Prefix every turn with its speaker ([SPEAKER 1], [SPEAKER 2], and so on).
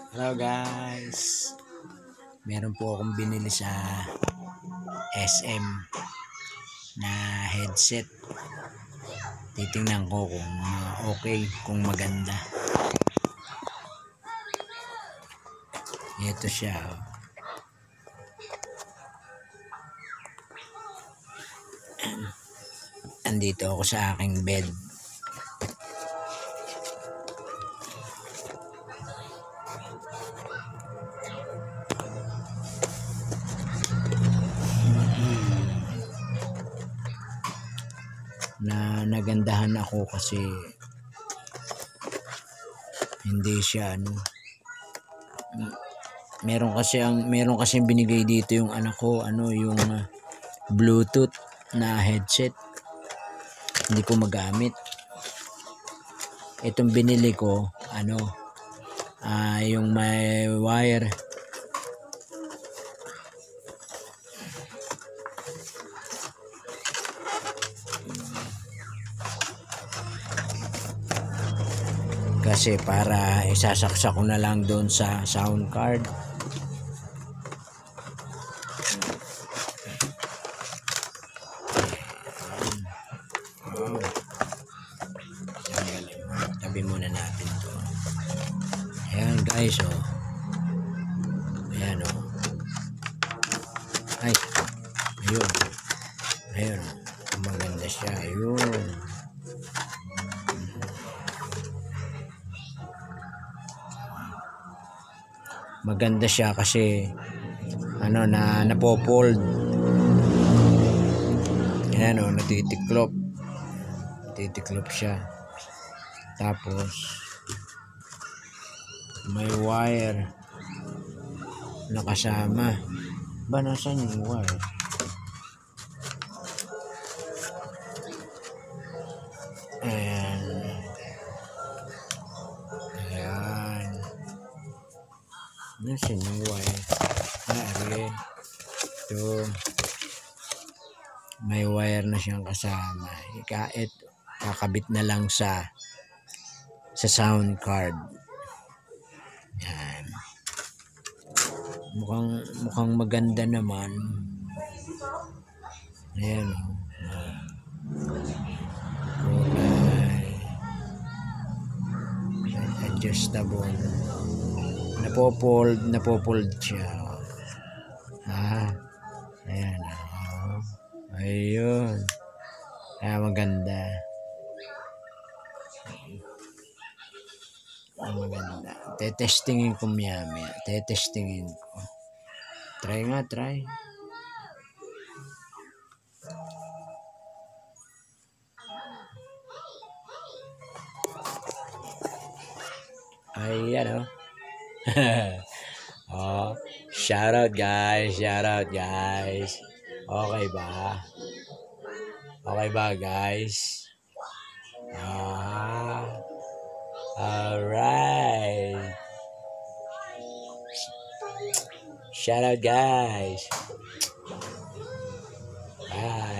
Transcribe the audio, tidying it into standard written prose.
[SPEAKER 1] Hello guys, meron po akong binili sa SM na headset. Titingnan ko kung okay, kung maganda. Ito siya. Andito ako sa aking bed. Nagandahan ako kasi hindi siya meron kasi binigay dito yung anak ko, yung Bluetooth na headset. Hindi ko magamit. Itong binili ko yung may wire. Kasi para isasaksak ko na lang doon sa sound card. Tabi muna natin to. Ayan guys, ayan ay, ayun, maganda siya. Ayun, maganda siya kasi napopold. Ayan natitiklop siya. Tapos may wire na kasama. Nasaan yung wire? Ayan. Nasaan yung wire? Ito. May wire na siyang kasama. Kakabit na lang sa sound card. Yan. Mukhang maganda naman. Ayan adjustable. Napopold siya. Ayan. Ayun. Maganda. Maganda. Tetestingin ko maya. Try. Ayan shout out guys. Okay ba guys? Alright. Shout out guys. Bye.